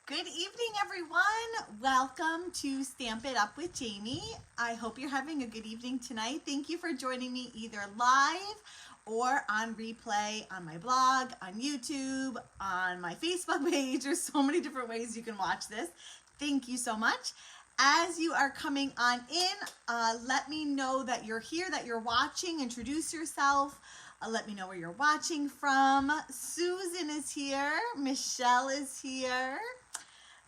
Good evening, everyone. Welcome to Stamp It Up with Jamie. I hope you're having a good evening tonight. Thank you for joining me either live or on replay on my blog, on YouTube, on my Facebook page. There's so many different ways you can watch this. Thank you so much. As you are coming on in, let me know that you're here, that you're watching. Introduce yourself. Let me know where you're watching from. Susan is here. Michelle is here.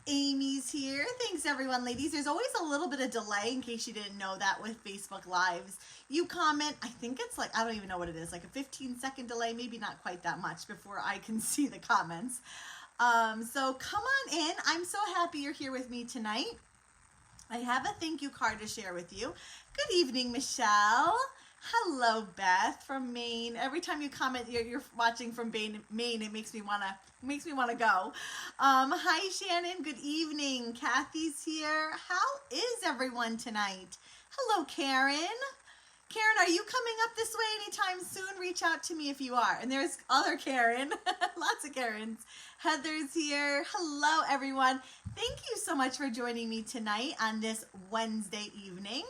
Amy's here. Thanks everyone, ladies. There's always a little bit of delay in case you didn't know that with Facebook Lives. You comment, I think it's like, I don't even know what it is, like a 15-second delay, maybe not quite that much before I can see the comments. So come on in. I'm so happy you're here with me tonight. I have a thank you card to share with you. Good evening, Michelle. Hello, Beth from Maine. Every time you comment, you're watching from Maine. It makes me wanna go. Hi, Shannon. Good evening. Kathy's here. How is everyone tonight? Hello, Karen. Karen, are you coming up this way anytime soon? Reach out to me if you are. And there's other Karen. Lots of Karens. Heather's here. Hello, everyone. Thank you so much for joining me tonight on this Wednesday evening.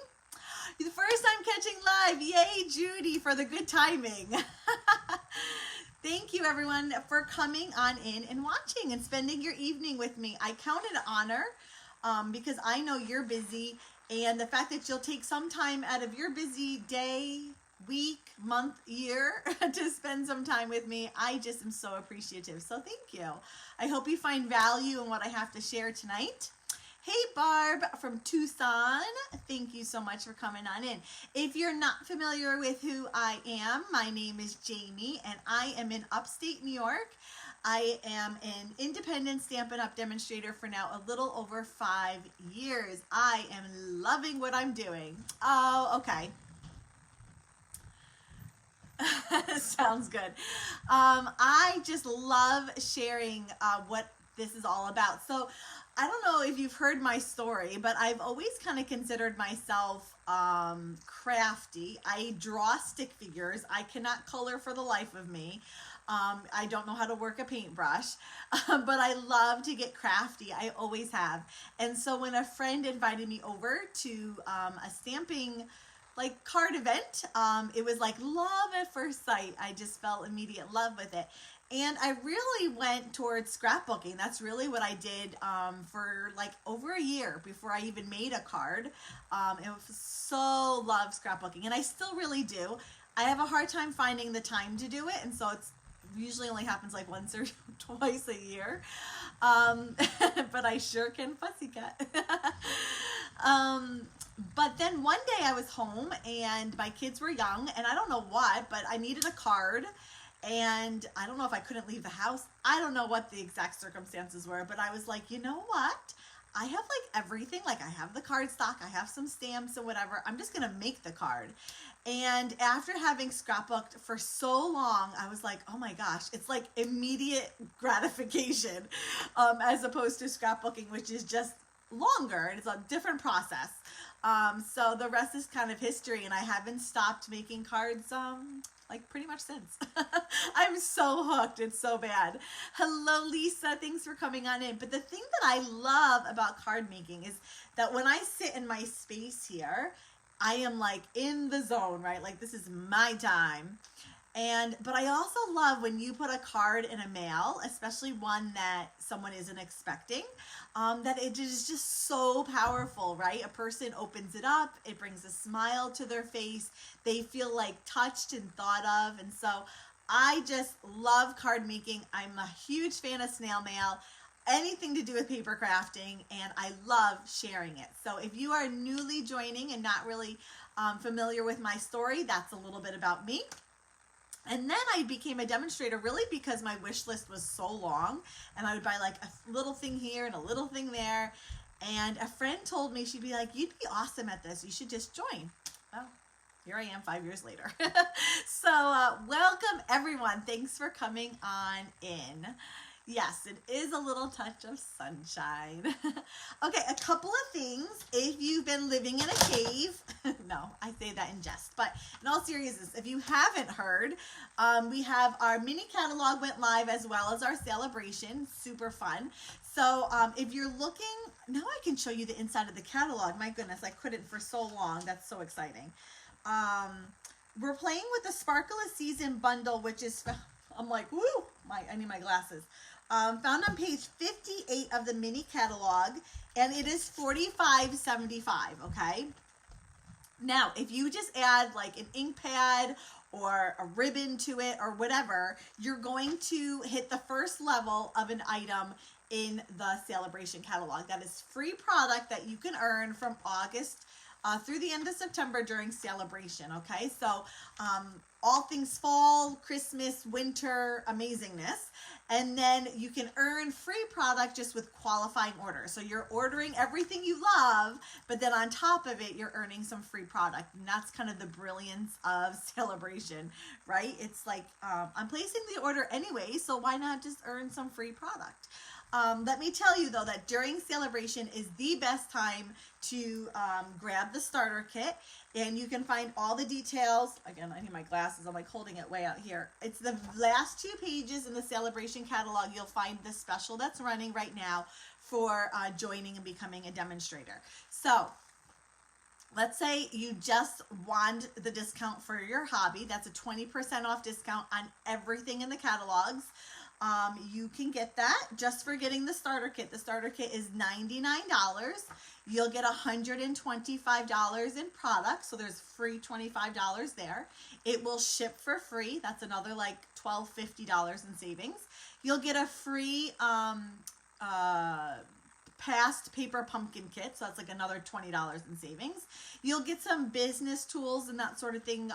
The first time catching live. Yay, Judy, for the good timing. Thank you, everyone, for coming on in and watching and spending your evening with me. I count it an honor because I know you're busy, and the fact that you'll take some time out of your busy day, week, month, year to spend some time with me, I just am so appreciative. So thank you. I hope you find value in what I have to share tonight. Hey, Barb from Tucson. Thank you so much for coming on in. If you're not familiar with who I am, my name is Jamie, and I am in upstate New York. I am an independent Stampin' Up! Demonstrator for now a little over 5 years. I am loving what I'm doing. Oh, okay. Sounds good. I just love sharing what this is all about. So I don't know if you've heard my story, but I've always kind of considered myself crafty. I draw stick figures. I cannot color for the life of me. I don't know how to work a paintbrush, but I love to get crafty. I always have. And so when a friend invited me over to a stamping like card event, it was like love at first sight. I just fell immediate love with it. And I really went towards scrapbooking. That's really what I did for like over a year before I even made a card. It was so love scrapbooking, and I still really do. I have a hard time finding the time to do it, and so it's usually only happens like once or twice a year. But I sure can pussycat. But then one day I was home and my kids were young, and I don't know what, but I needed a card. And I don't know if I couldn't leave the house. I don't know what the exact circumstances were, but I was like, you know what? I have like everything. Like I have the card stock, I have some stamps and whatever. I'm just going to make the card. And after having scrapbooked for so long, I was like, oh my gosh, it's like immediate gratification as opposed to scrapbooking, which is just longer. It's a different process. So the rest is kind of history, and I haven't stopped making cards like pretty much since. I'm so hooked. It's so bad. Hello, Lisa. Thanks for coming on in. But the thing that I love about card making is that when I sit in my space here, I am like in the zone, right? Like this is my time. But I also love when you put a card in a mail, especially one that someone isn't expecting, that it is just so powerful, right? A person opens it up, it brings a smile to their face, they feel like touched and thought of. And so I just love card making. I'm a huge fan of snail mail, anything to do with paper crafting, and I love sharing it. So if you are newly joining and not really familiar with my story, that's a little bit about me. And then I became a demonstrator really because my wish list was so long, and I would buy like a little thing here and a little thing there. And a friend told me, she'd be like, you'd be awesome at this. You should just join. Well, here I am 5 years later. So welcome everyone. Thanks for coming on in. Yes, it is a little touch of sunshine. Okay, a couple of things. If you've been living in a cave, no, I say that in jest, but in all seriousness, if you haven't heard, we have our mini catalog went live as well as our celebration. Super fun. So if you're looking, now I can show you the inside of the catalog. My goodness, I couldn't for so long. That's so exciting. We're playing with the Sparkle of Season bundle, which is, I'm like, woo, I need my glasses. Found on page 58 of the mini catalog, and it is $45.75, okay? Now, if you just add like an ink pad or a ribbon to it or whatever, you're going to hit the first level of an item in the celebration catalog. That is free product that you can earn from August through the end of September during celebration, okay? So all things fall, Christmas, winter, amazingness. And then you can earn free product just with qualifying orders. So you're ordering everything you love, but then on top of it, you're earning some free product. And that's kind of the brilliance of celebration, right? It's like, I'm placing the order anyway, so why not just earn some free product? Let me tell you though that during celebration is the best time to grab the starter kit, and you can find all the details. Again, I need my glasses. I'm like holding it way out here. It's the last 2 pages in the celebration catalog. You'll find the special that's running right now for joining and becoming a demonstrator. So let's say you just want the discount for your hobby. That's a 20% off discount on everything in the catalogs. You can get that just for getting the starter kit. The starter kit is $99. You'll get $125 in product, so there's free $25 there. It will ship for free. That's another like $50 in savings. You'll get a free past paper pumpkin kit, so that's like another $20 in savings. You'll get some business tools and that sort of thing,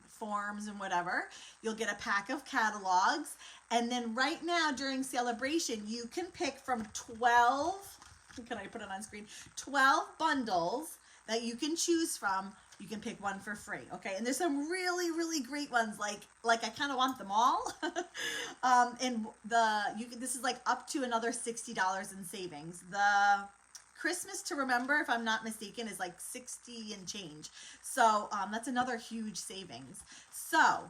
forms and whatever. You'll get a pack of catalogs, and then right now during celebration you can pick from 12, can I put it on screen, 12 bundles that you can choose from. You can pick one for free, okay? And there's some really, really great ones, like I kind of want them all. And this is like up to another $60 in savings. The Christmas to Remember, if I'm not mistaken, is like 60 and change. So that's another huge savings. So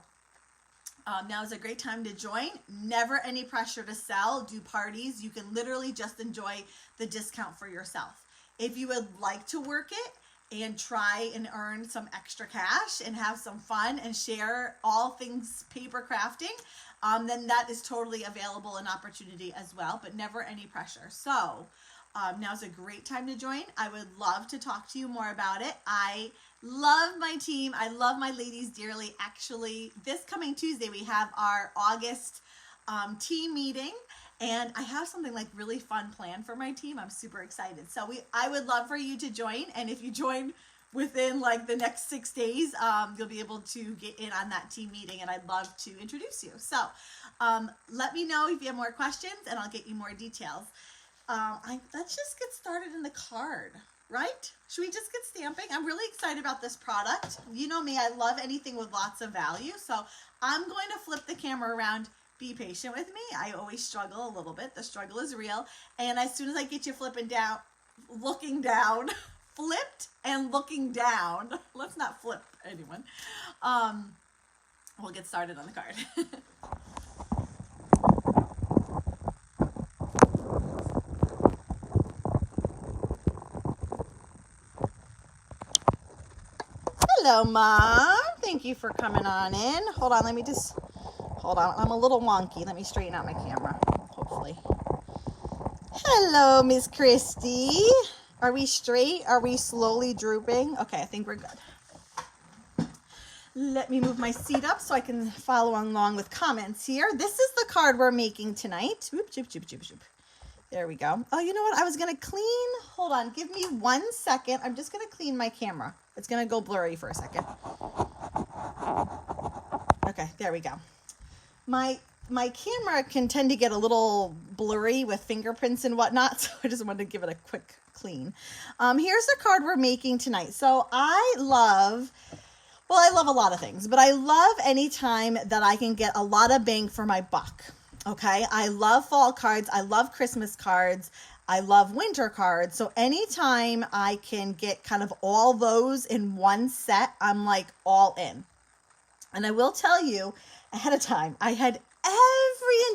now is a great time to join. Never any pressure to sell, do parties. You can literally just enjoy the discount for yourself. If you would like to work it and try and earn some extra cash and have some fun and share all things paper crafting, then that is totally available, an opportunity as well, but never any pressure. So now's a great time to join. I would love to talk to you more about it. I love my team. I love my ladies dearly. Actually, this coming Tuesday, we have our August team meeting, and I have something like really fun planned for my team. I'm super excited. So I would love for you to join. And if you join within like the next 6 days, you'll be able to get in on that team meeting, and I'd love to introduce you. So let me know if you have more questions, and I'll get you more details. Let's just get started in the card, right? Should we just get stamping? I'm really excited about this product. You know me, I love anything with lots of value. So I'm going to flip the camera around. Be patient with me. I always struggle a little bit. The struggle is real. And as soon as I get you looking down, flipped and looking down, let's not flip anyone. We'll get started on the card. Hello, Mom. Thank you for coming on in. Hold on, I'm a little wonky. Let me straighten out my camera, hopefully. Hello, Miss Christy. Are we straight? Are we slowly drooping? Okay, I think we're good. Let me move my seat up so I can follow along with comments here. This is the card we're making tonight. Oop, choop, choop, choop, choop. There we go. Oh, you know what? I was going to clean. Hold on. Give me 1 second. I'm just going to clean my camera. It's going to go blurry for a second. Okay, there we go. My camera can tend to get a little blurry with fingerprints and whatnot, so I just wanted to give it a quick clean. Here's the card we're making tonight. So I love a lot of things, but I love any time that I can get a lot of bang for my buck. Okay, I love fall cards. I love Christmas cards. I love winter cards. So anytime I can get kind of all those in one set, I'm like all in. And I will tell you ahead of time, I had every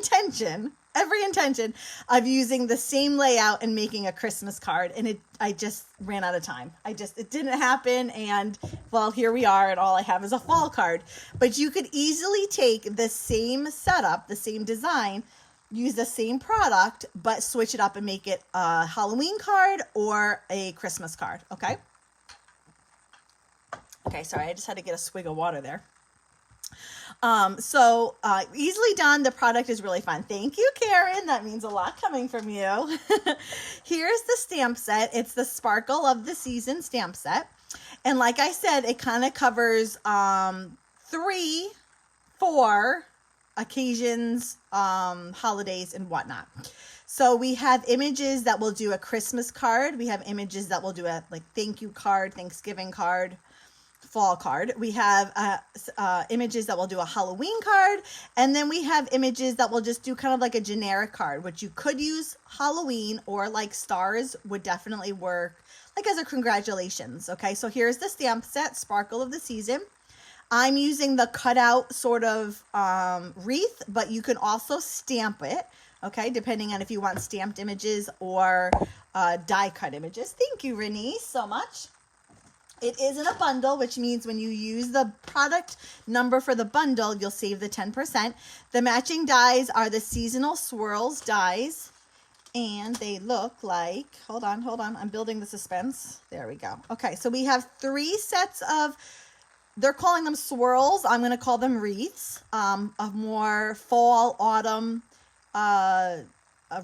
intention of using the same layout and making a Christmas card. And I just ran out of time. It didn't happen. And well, here we are. And all I have is a fall card. But you could easily take the same setup, the same design, use the same product, but switch it up and make it a Halloween card or a Christmas card. Okay. Okay. Sorry. I just had to get a swig of water there. Easily done. The product is really fun. Thank you, Karen. That means a lot coming from you. Here's the stamp set. It's the Sparkle of the Season stamp set. And like I said, it kind of covers 3, 4 occasions, holidays and whatnot. So we have images that will do a Christmas card. We have images that will do a thank you card, Thanksgiving card, fall card. We have images that will do a Halloween card, and then we have images that will just do kind of like a generic card, which you could use Halloween, or like stars would definitely work like as a congratulations. Okay, so here's the stamp set, Sparkle of the Season. I'm using the cutout sort of wreath, but you can also stamp it, okay, depending on if you want stamped images or die cut images. Thank you, Renee, so much. It is in a bundle, which means when you use the product number for the bundle, you'll save the 10%. The matching dies are the Seasonal Swirls dies, and they look like, hold on, I'm building the suspense. There we go. Okay, so we have 3 sets of, they're calling them swirls. I'm going to call them wreaths, of more fall, autumn a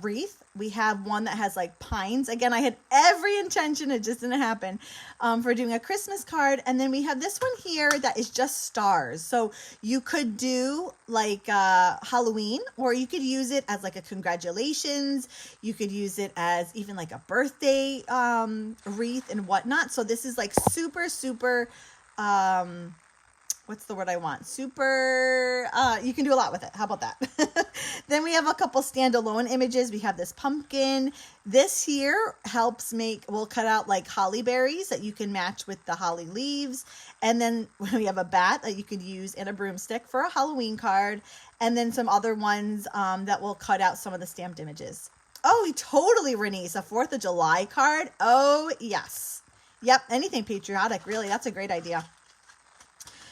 wreath. We have one that has like pines. Again, I had every intention, it just didn't happen, for doing a Christmas card. And then we have this one here that is just stars. So you could do like Halloween, or you could use it as like a congratulations. You could use it as even like a birthday wreath and whatnot. So this is like super what's the word I want? Super, you can do a lot with it. How about that? Then we have a couple standalone images. We have this pumpkin. This here helps we'll cut out like holly berries that you can match with the holly leaves. And then we have a bat that you could use and a broomstick for a Halloween card. And then some other ones that will cut out some of the stamped images. Oh, totally, Renee, a 4th of July card. Oh, yes. Yep, anything patriotic, really. That's a great idea.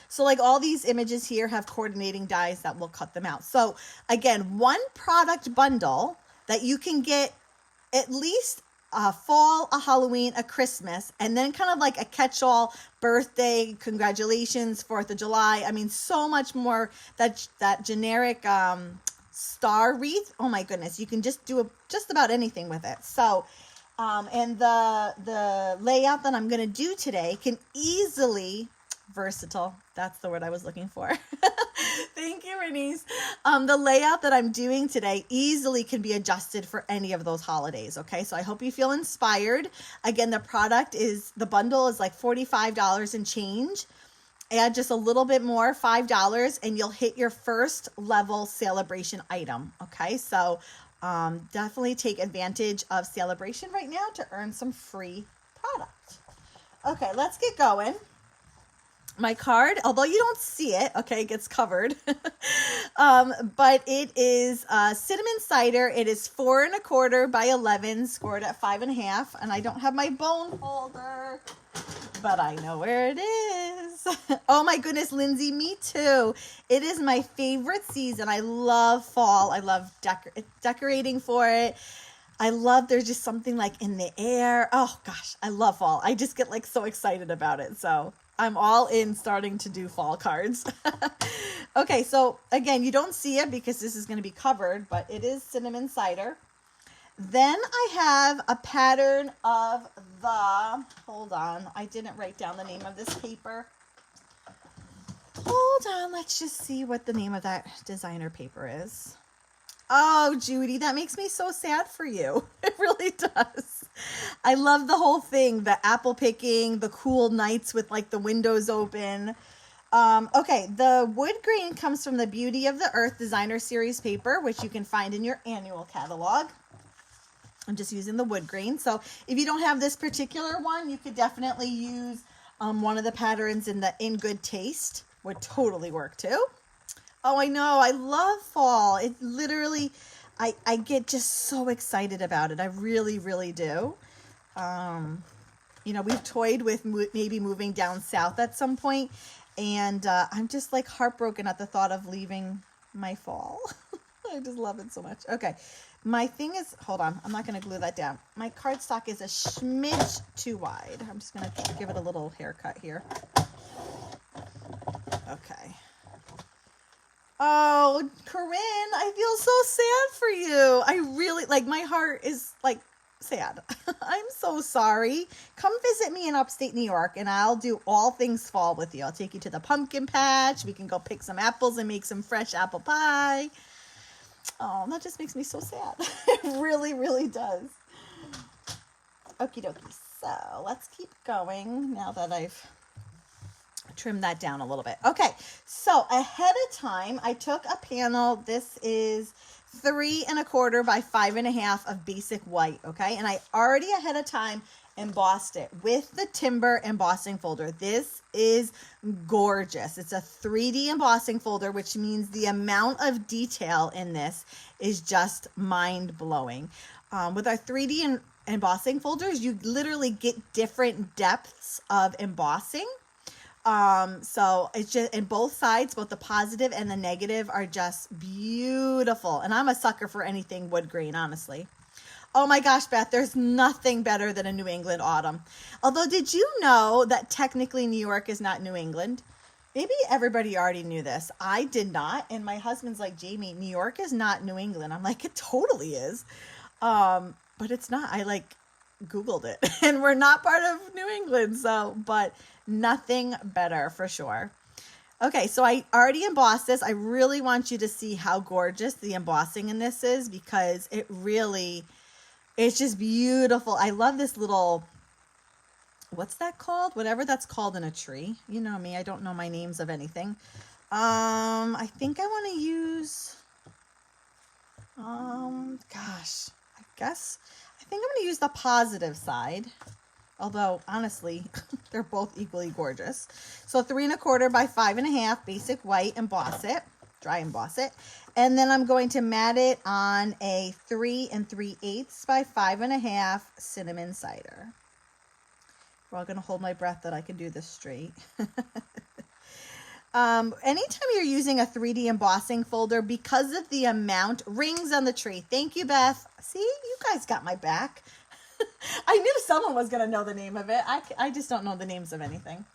So like all these images here have coordinating dies that will cut them out. So again, one product bundle that you can get at least a fall, a Halloween, a Christmas, and then kind of like a catch-all birthday, congratulations, 4th of July. I mean, so much more. That generic star wreath. Oh my goodness, you can just do just about anything with it. So and the layout that I'm going to do today can easily, versatile, that's the word I was looking for. Thank you, Renese. The layout that I'm doing today easily can be adjusted for any of those holidays, okay? So I hope you feel inspired. Again, the bundle is like $45 and change. Add just a little bit more, $5, and you'll hit your first level celebration item, okay? So definitely take advantage of celebration right now to earn some free product. Okay, let's get going. My card, although you don't see it, okay, it gets covered, but it is cinnamon cider. It is 4 1/4 by 11, scored at 5.5, and I don't have my bone holder, but I know where it is. Oh my goodness, Lindsay, me too. It is my favorite season. I love fall. I love decorating for it. There's just something like in the air. Oh gosh, I love fall. I just get like so excited about it. So I'm all in starting to do fall cards. Okay, so again, you don't see it because this is going to be covered, but it is cinnamon cider. Then I have a pattern of hold on, I didn't write down the name of this paper. Hold on, let's just see what the name of that designer paper is. Oh, Judy, that makes me so sad for you. It really does. I love the whole thing, the apple picking, the cool nights with like the windows open. Okay, the wood grain comes from the Beauty of the Earth Designer Series paper, which you can find in your annual catalog. I'm just using the wood grain. So if you don't have this particular one, you could definitely use one of the patterns in the In Good Taste. Would totally work too. Oh, I know. I love fall. It literally, I get just so excited about it. I really, really do. You know, we've toyed with maybe moving down south at some point, and I'm just like heartbroken at the thought of leaving my fall. I just love it so much. Okay, my thing is, hold on, I'm not going to glue that down. My cardstock is a smidge too wide. I'm just going to give it a little haircut here. Okay. Oh, Corinne, I feel so sad for you. I really, like, my heart is like sad. I'm so sorry. Come visit me in upstate New York and I'll do all things fall with you. I'll take you to the pumpkin patch. We can go pick some apples and make some fresh apple pie. Oh, that just makes me so sad. It really, really does. Okie dokie. So let's keep going now that I've trimmed that down a little bit. Okay, so ahead of time, I took a panel. This is 3 1/4 by 5 1/2 of basic white, okay? And I already ahead of time embossed it with the timber embossing folder. This is gorgeous. It's a 3D embossing folder, which means the amount of detail in this is just mind-blowing. With our 3D embossing folders, you literally get different depths of embossing. So it's just, and both sides, both the positive and the negative are just beautiful. And I'm a sucker for anything wood grain, honestly. Oh my gosh, Beth, there's nothing better than a New England autumn. Although, did you know that technically New York is not New England? Maybe everybody already knew this. I did not. And my husband's like, Jamie, New York is not New England. I'm like, it totally is. But it's not. I like Googled it and we're not part of New England. So, but nothing better for sure. Okay, so I already embossed this. I really want you to see how gorgeous the embossing in this is because it really, it's just beautiful. I love this little, what's that called? Whatever that's called in a tree. You know me, I don't know my names of anything. I think I want to use, gosh, I think I'm going to use the positive side. Although, honestly, they're both equally gorgeous. So 3 1/4 by 5 1/2 basic white, emboss it, dry emboss it. And then I'm going to mat it on a 3 3/8 by 5 1/2 cinnamon cider. We're all going to hold my breath that I can do this straight. Anytime you're using a 3D embossing folder, because of the amount, rings on the tree. Thank you, Beth. See, you guys got my back. I knew someone was going to know the name of it. I just don't know the names of anything.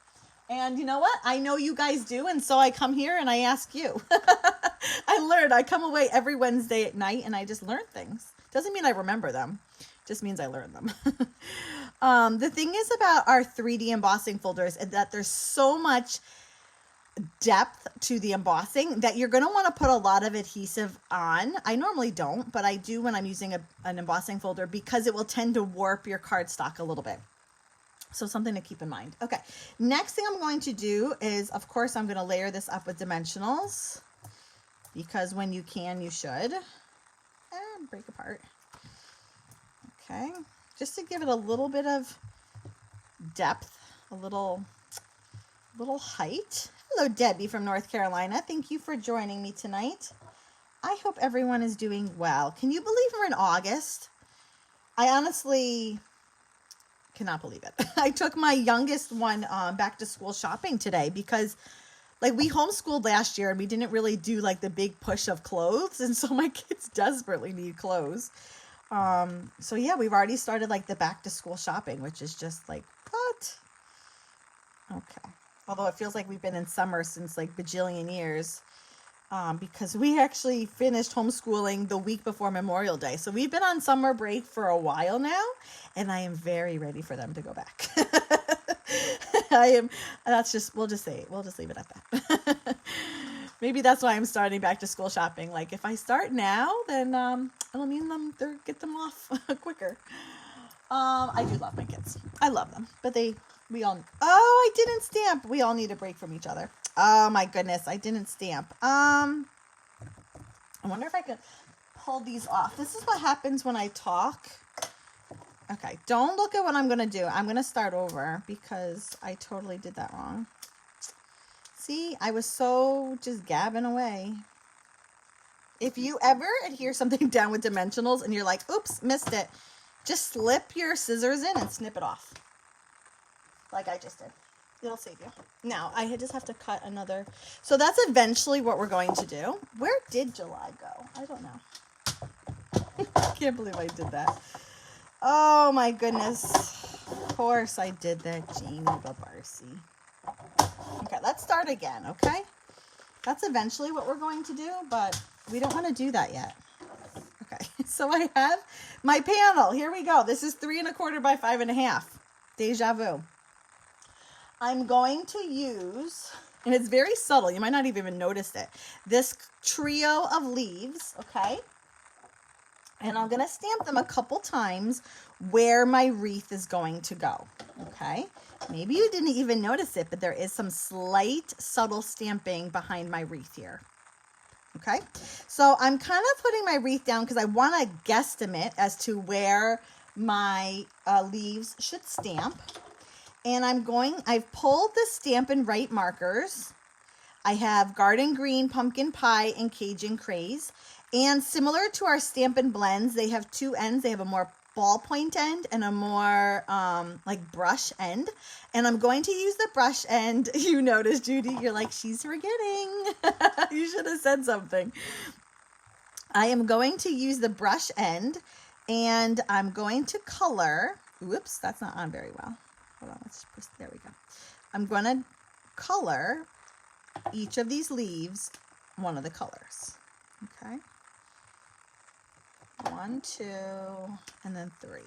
And you know what? I know you guys do. And so I come here and I ask you. I learned. I come away every Wednesday at night and I just learn things. Doesn't mean I remember them. Just means I learn them. The thing is about our 3D embossing folders is that there's so much depth to the embossing that you're going to want to put a lot of adhesive on. I normally don't, but I do when I'm using an embossing folder because it will tend to warp your cardstock a little bit. So something to keep in mind. Okay, next thing I'm going to do is, of course, I'm going to layer this up with dimensionals because when you can, you should. And break apart. Okay, just to give it a little bit of depth, a little height. Hello, Debbie from North Carolina. Thank you for joining me tonight. I hope everyone is doing well. Can you believe we're in August? I honestly cannot believe it. I took my youngest one back to school shopping today because like we homeschooled last year and we didn't really do like the big push of clothes. And so my kids desperately need clothes. So yeah, we've already started like the back to school shopping, which is just like, what? Okay. Although it feels like we've been in summer since like bajillion years because we actually finished homeschooling the week before Memorial Day. So we've been on summer break for a while now, and I am very ready for them to go back. We'll just leave it at that. Maybe that's why I'm starting back to school shopping. Like if I start now, then it'll mean get them off quicker. I do love my kids. I love them, but they Oh, I didn't stamp. We all need a break from each other. Oh my goodness, I didn't stamp. I wonder if I could pull these off. This is what happens when I talk. Okay, don't look at what I'm going to do. I'm going to start over because I totally did that wrong. See, I was so just gabbing away. If you ever adhere something down with dimensionals and you're like, oops, missed it, just slip your scissors in and snip it off. Like I just did. It'll save you. Now, I just have to cut another. So that's eventually what we're going to do. Where did July go? I don't know. I can't believe I did that. Oh my goodness. Of course I did that, Jamie Babarsi. Okay, let's start again, okay? That's eventually what we're going to do, but we don't want to do that yet. Okay, so I have my panel. Here we go. This is 3 1/4 by 5 1/2. Deja vu. I'm going to use, and it's very subtle. You might not even notice it. This trio of leaves, okay? And I'm going to stamp them a couple times where my wreath is going to go, okay? Maybe you didn't even notice it, but there is some slight subtle stamping behind my wreath here, okay? So I'm kind of putting my wreath down because I want to guesstimate as to where my leaves should stamp. And I've pulled the Stampin' Right markers. I have Garden Green, Pumpkin Pie, and Cajun Craze. And similar to our Stampin' Blends, they have two ends. They have a more ballpoint end and a more like brush end. And I'm going to use the brush end. You notice, Judy, you're like, she's forgetting. You should have said something. I am going to use the brush end, and I'm going to color. Whoops, that's not on very well. Hold on, there we go. I'm going to color each of these leaves one of the colors. Okay. 1, 2, and then 3.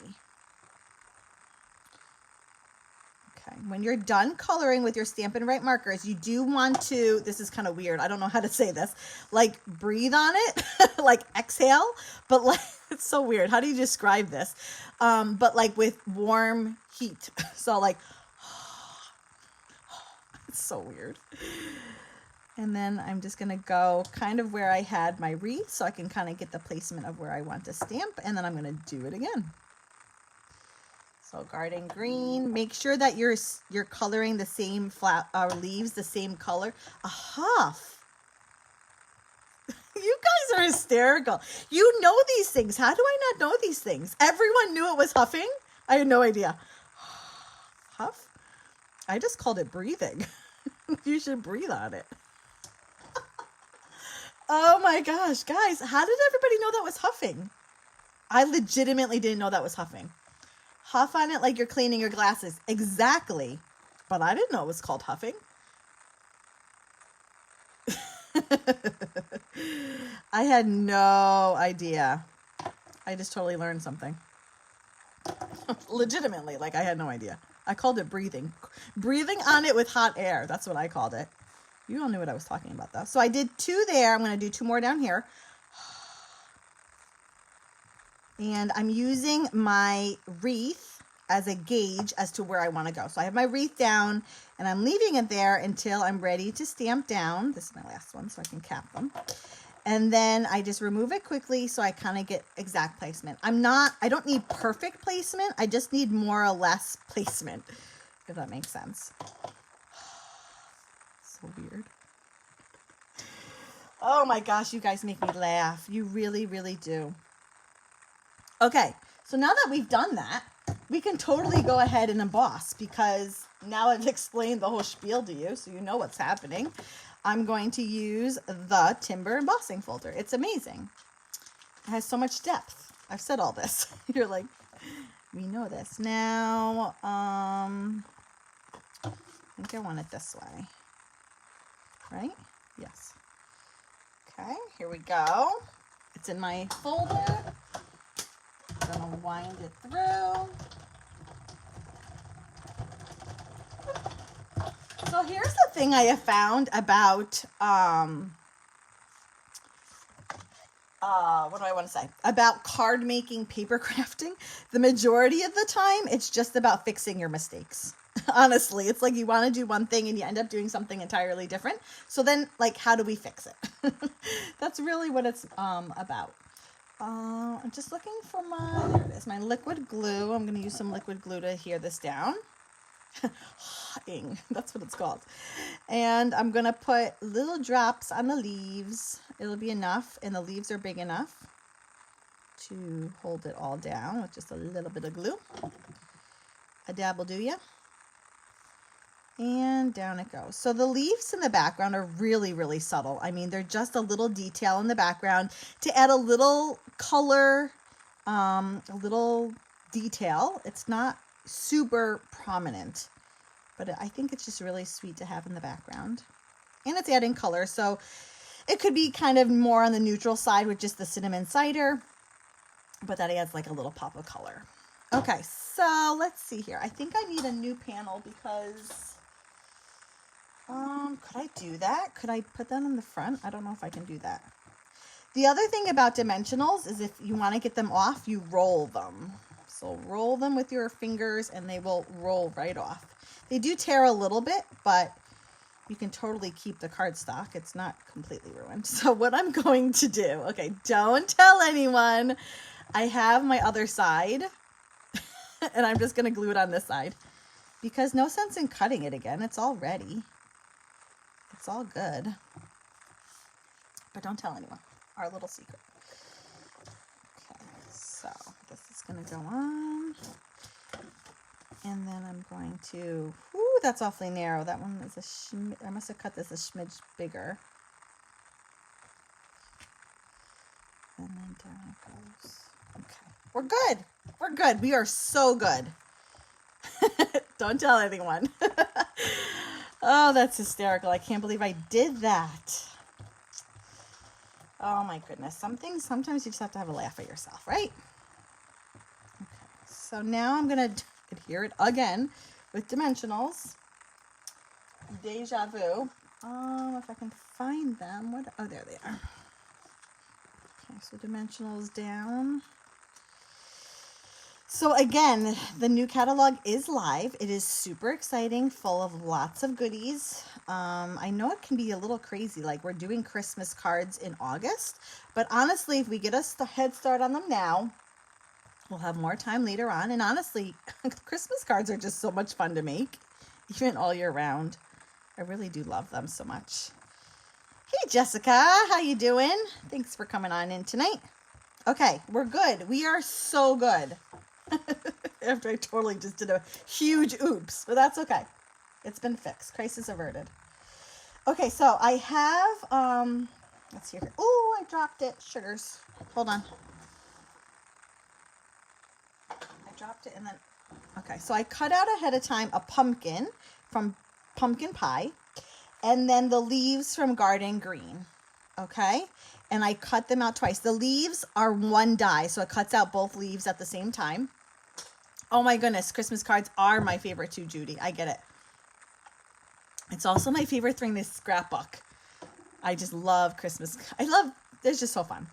Okay. When you're done coloring with your Stampin' Right markers, you do want to, this is kind of weird, I don't know how to say this, like breathe on it, like exhale, but like, it's so weird. How do you describe this? But like with warm heat. So like, it's so weird. And then I'm just going to go kind of where I had my wreath so I can kind of get the placement of where I want to stamp. And then I'm going to do it again. So Garden Green, make sure that you're coloring the same leaves, the same color. A huff. You guys are hysterical. You know these things. How do I not know these things? Everyone knew it was huffing. I had no idea. Huff? I just called it breathing. You should breathe on it. Oh my gosh, guys, how did everybody know that was huffing? I legitimately didn't know that was huffing. Huff on it like you're cleaning your glasses. Exactly. But I didn't know it was called huffing. I had no idea. I just totally learned something. Legitimately, like I had no idea. I called it breathing. Breathing on it with hot air. That's what I called it. You all knew what I was talking about though. So I did 2 there. I'm going to do 2 more down here. And I'm using my wreath as a gauge as to where I want to go. So I have my wreath down and I'm leaving it there until I'm ready to stamp down. This is my last one so I can cap them. And then I just remove it quickly so I kind of get exact placement. I don't need perfect placement. I just need more or less placement, if that makes sense. So weird. Oh my gosh, you guys make me laugh. You really, really do. Okay, so now that we've done that, we can totally go ahead and emboss because now I've explained the whole spiel to you, so you know what's happening. I'm going to use the Timber embossing folder. It's amazing. It has so much depth. I've said all this. You're like, we know this. Now, I think I want it this way. Right? Yes. Okay, here we go. It's in my folder. I'm going to wind it through. So here's the thing I have found about what do I want to say? About card making, paper crafting. The majority of the time, it's just about fixing your mistakes. Honestly, it's like you want to do one thing and you end up doing something entirely different. So then, like, how do we fix it? That's really what it's about. I'm just looking for there it is, my liquid glue. I'm going to use some liquid glue to adhere this down. That's what it's called. And I'm going to put little drops on the leaves. It'll be enough, and the leaves are big enough to hold it all down with just a little bit of glue. A dab will do ya. And down it goes. So the leaves in the background are really, really subtle. I mean, they're just a little detail in the background to add a little color, a little detail. It's not super prominent, but I think it's just really sweet to have in the background. And it's adding color, so it could be kind of more on the neutral side with just the cinnamon cider, but that adds like a little pop of color. Okay, so let's see here. I think I need a new panel because... could I do that? Could I put that on the front? I don't know if I can do that. The other thing about dimensionals is if you want to get them off, you roll them. So roll them with your fingers and they will roll right off. They do tear a little bit, but you can totally keep the cardstock. It's not completely ruined. So what I'm going to do, okay, don't tell anyone. I have my other side and I'm just going to glue it on this side because no sense in cutting it again. It's all ready. It's all good. But don't tell anyone. Our little secret. Okay, so this is going to go on. And then I'm going to... Ooh, that's awfully narrow. That one is I must have cut this a smidge bigger. And then down it goes. Okay. We're good. We're good. We are so good. Don't tell anyone. Oh, that's hysterical. I can't believe I did that. Oh my goodness. Sometimes you just have to have a laugh at yourself, right? Okay. So now I'm going to adhere it again with dimensionals. Deja vu. If I can find them. Oh, there they are. Okay, so dimensionals down. So again, the new catalog is live. It is super exciting, full of lots of goodies. I know it can be a little crazy, like we're doing Christmas cards in August, but honestly, if we get us the head start on them now, we'll have more time later on. And honestly, Christmas cards are just so much fun to make, even all year round. I really do love them so much. Hey, Jessica, how you doing? Thanks for coming on in tonight. Okay, we're good. We are so good. After I totally just did a huge oops, but that's okay. It's been fixed. Crisis averted. Okay, so I have, let's see here. Oh, I dropped it. Sugars. Hold on. I dropped it and then, okay, so I cut out ahead of time a pumpkin from Pumpkin Pie and then the leaves from Garden Green. Okay, and I cut them out twice. The leaves are one die, so it cuts out both leaves at the same time. Oh my goodness, Christmas cards are my favorite too, Judy. I get it. It's also my favorite thing, this scrapbook. I just love Christmas. It's just so fun.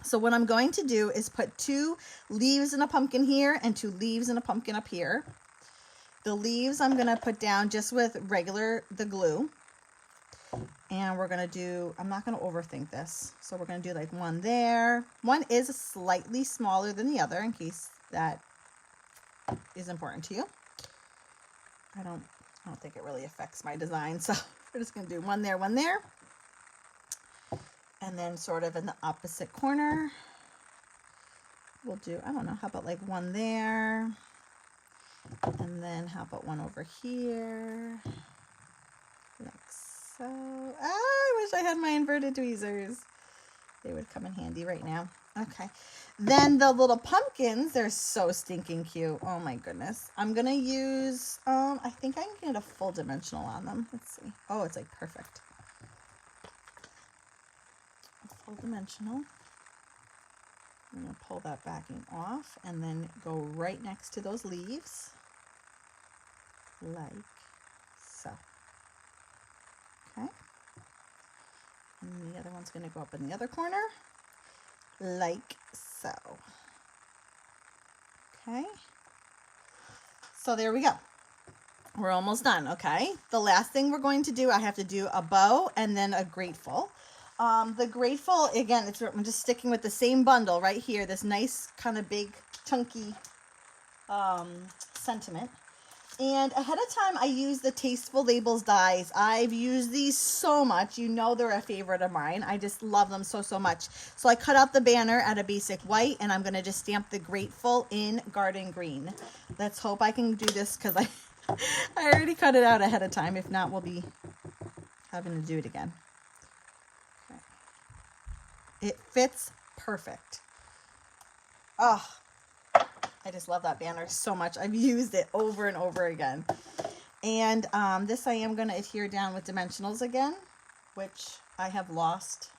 So what I'm going to do is put 2 leaves in a pumpkin here and 2 leaves in a pumpkin up here. The leaves I'm going to put down just with the glue. And we're going to do, I'm not going to overthink this. So we're going to do like one there. One is slightly smaller than the other in case that is important to you. I don't think it really affects my design. So we're just going to do one there. And then sort of in the opposite corner, we'll do, I don't know, how about like one there? And then how about one over here? Like so. I wish I had my inverted tweezers. They would come in handy right now. Okay. Then the little pumpkins, they're so stinking cute. Oh my goodness. I'm going to use, I think I can get a full dimensional on them. Let's see. Oh, it's like perfect. A full dimensional. I'm going to pull that backing off and then go right next to those leaves. Like so. Okay. And the other one's going to go up in the other corner. like so. Okay. So there we go. We're almost done, okay? The last thing we're going to do, I have to do a bow and then a grateful. The grateful, again, I'm just sticking with the same bundle right here, this nice kind of big, chunky sentiment. And ahead of time, I use the Tasteful Labels dies. I've used these so much. You know they're a favorite of mine. I just love them so, so much. So I cut out the banner at a basic white, and I'm going to just stamp the grateful in garden green. Let's hope I can do this because I already cut it out ahead of time. If not, we'll be having to do it again. Okay. It fits perfect. Oh, I just love that banner so much. I've used it over and over again. And this I am going to adhere down with dimensionals again, which I have lost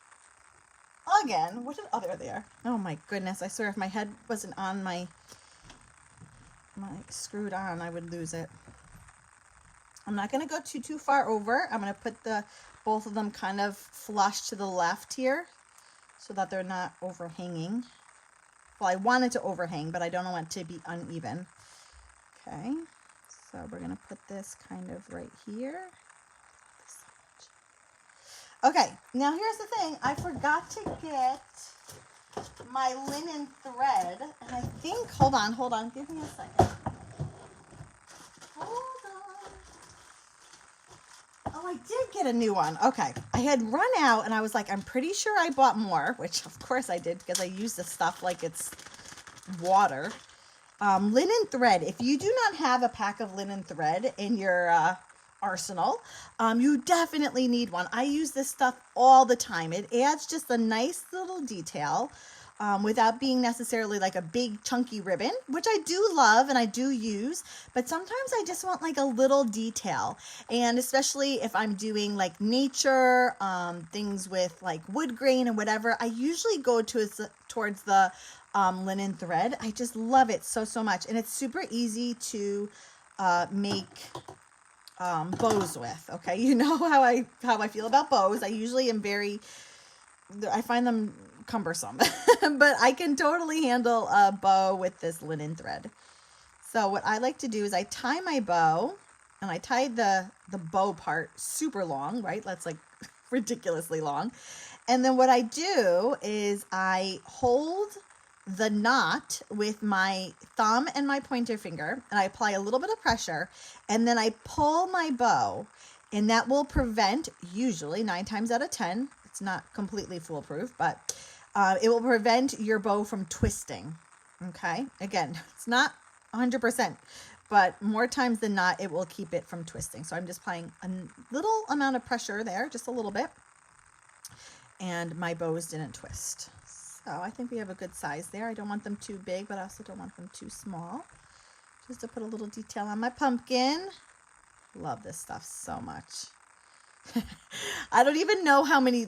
again. What other there? Oh my goodness. I swear if my head wasn't on my screwed on, I would lose it. I'm not going to go too far over. I'm going to put both of them kind of flush to the left here so that they're not overhanging. Well, I want it to overhang, but I don't want it to be uneven. Okay, so we're going to put this kind of right here. Okay, now here's the thing. I forgot to get my linen thread, and I think, hold on, give me a second. Hold on. Oh, I did get a new one. Okay, I had run out, and I was like, I'm pretty sure I bought more, which of course I did because I use this stuff like it's water. Linen thread. If you do not have a pack of linen thread in your arsenal, you definitely need one. I use this stuff all the time. It adds just a nice little detail without being necessarily like a big chunky ribbon, which I do love and I do use, but sometimes I just want like a little detail. And especially if I'm doing like nature, things with like wood grain and whatever, I usually go towards the linen thread. I just love it so, so much. And it's super easy to make bows with. Okay, you know how I feel about bows. I usually I find them cumbersome, but I can totally handle a bow with this linen thread. So what I like to do is I tie my bow, and I tie the bow part super long, right? That's like ridiculously long. And then what I do is I hold the knot with my thumb and my pointer finger, and I apply a little bit of pressure, and then I pull my bow, and that will prevent, usually 9 times out of 10, it's not completely foolproof, but it will prevent your bow from twisting. Okay, again, it's not 100%, but more times than not, it will keep it from twisting. So I'm just applying a little amount of pressure there, just a little bit, and my bows didn't twist. So I think we have a good size there. I don't want them too big, but I also don't want them too small. Just to put a little detail on my pumpkin. Love this stuff so much. I don't even know how many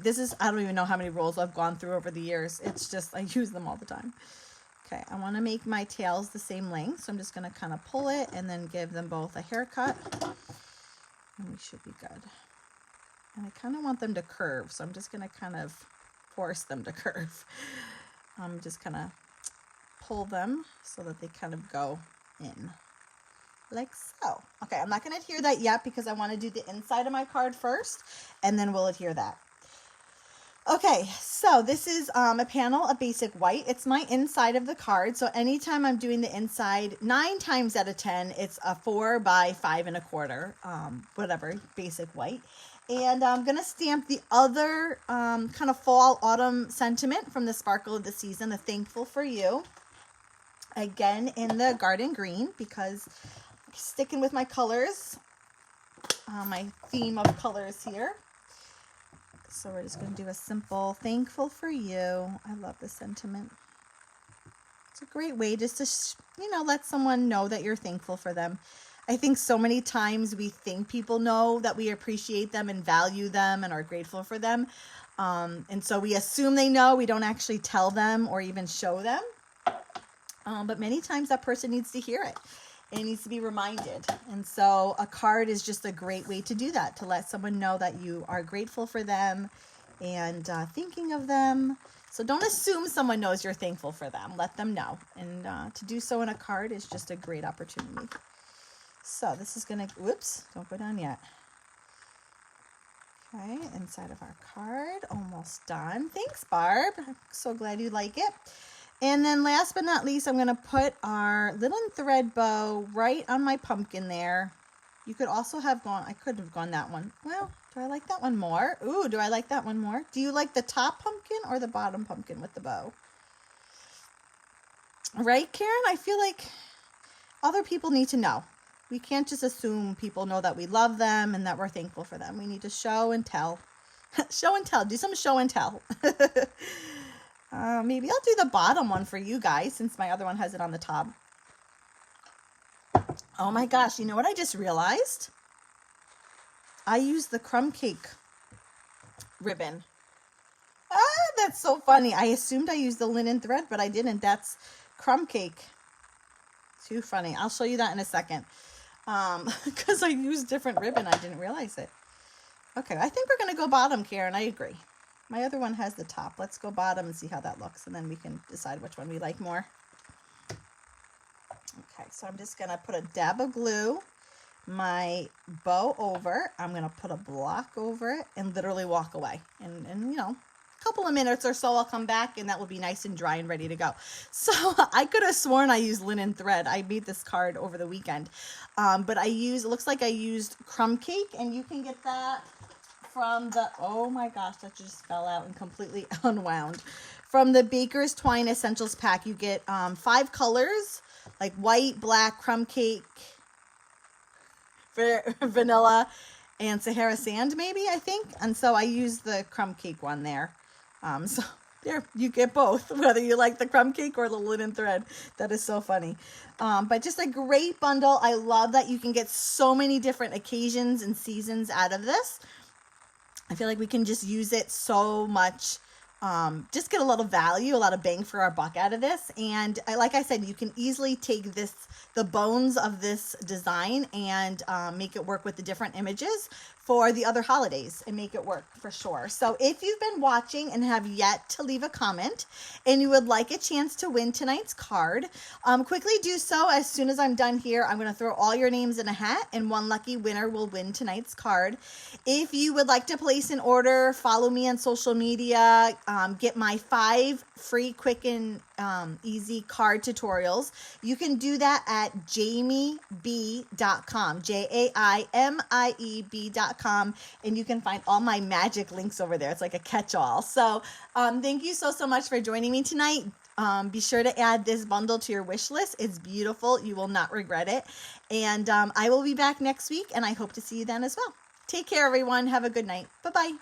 rolls I've gone through over the years. It's just, I use them all the time. Okay, I want to make my tails the same length, so I'm just going to kind of pull it and then give them both a haircut. And we should be good. And I kind of want them to curve, so I'm just going to kind of force them to curve. I'm just kind of pull them so that they kind of go in like so. Okay, I'm not going to adhere that yet because I want to do the inside of my card first, and then we'll adhere that. Okay, so this is a panel of basic white. It's my inside of the card, so anytime I'm doing the inside, 9 times out of 10, it's a 4 by 5 1/4, whatever, basic white. And I'm going to stamp the other kind of fall autumn sentiment from the Sparkle of the Season, the Thankful for You. Again, in the garden green, because I'm sticking with my colors, my theme of colors here. So we're just going to do a simple Thankful for You. I love this sentiment. It's a great way just to, let someone know that you're thankful for them. I think so many times we think people know that we appreciate them and value them and are grateful for them. And so we assume they know. We don't actually tell them or even show them. But many times that person needs to hear it. It needs to be reminded. And so a card is just a great way to do that, to let someone know that you are grateful for them and thinking of them. So don't assume someone knows you're thankful for them. Let them know. And to do so in a card is just a great opportunity. So this is going to, whoops, don't go down yet. Okay, inside of our card, almost done. Thanks, Barb. I'm so glad you like it. And then last but not least, I'm going to put our linen thread bow right on my pumpkin there. You could also have gone, I could have gone that one. Well, do I like that one more? Ooh, do I like that one more? Do you like the top pumpkin or the bottom pumpkin with the bow? Right, Karen? I feel like other people need to know. We can't just assume people know that we love them and that we're thankful for them. We need to show and tell. Show and tell. Do some show and tell. Maybe I'll do the bottom one for you guys since my other one has it on the top. Oh my gosh, you know what I just realized? I used the crumb cake ribbon. That's so funny. I assumed I used the linen thread, but I didn't. That's crumb cake. Too funny. I'll show you that in a second. Because I used different ribbon. I didn't realize it. Okay, I think we're going to go bottom, Karen. I agree. My other one has the top. Let's go bottom and see how that looks, and then we can decide which one we like more. Okay, so I'm just going to put a dab of glue, my bow over. I'm going to put a block over it and literally walk away. And you know, a couple of minutes or so, I'll come back, and that will be nice and dry and ready to go. So I could have sworn I used linen thread. I made this card over the weekend. But it looks like I used crumb cake, and you can get that from the, oh my gosh, that just fell out and completely unwound. From the Baker's Twine Essentials Pack, you get 5 colors, like white, black, crumb cake, vanilla, and Sahara Sand maybe, I think. And so I used the crumb cake one there. So there, you get both, whether you like the crumb cake or the linen thread. That is so funny. But just a great bundle. I love that you can get so many different occasions and seasons out of this. I feel like we can just use it so much, just get a lot of value, a lot of bang for our buck out of this. And like I said, you can easily take the bones of this design and make it work with the different images for the other holidays and make it work for sure. So if you've been watching and have yet to leave a comment and you would like a chance to win tonight's card, quickly do so. As soon as I'm done here, I'm going to throw all your names in a hat and one lucky winner will win tonight's card. If you would like to place an order, follow me on social media, get my 5 free, quick, and easy card tutorials. You can do that at jaimieb.com, JAIMIEB.com, and you can find all my magic links over there. It's like a catch-all. So thank you so much for joining me tonight. Be sure to add this bundle to your wish list. It's beautiful. You will not regret it. And I will be back next week, and I hope to see you then as well. Take care, everyone. Have a good night. Bye-bye.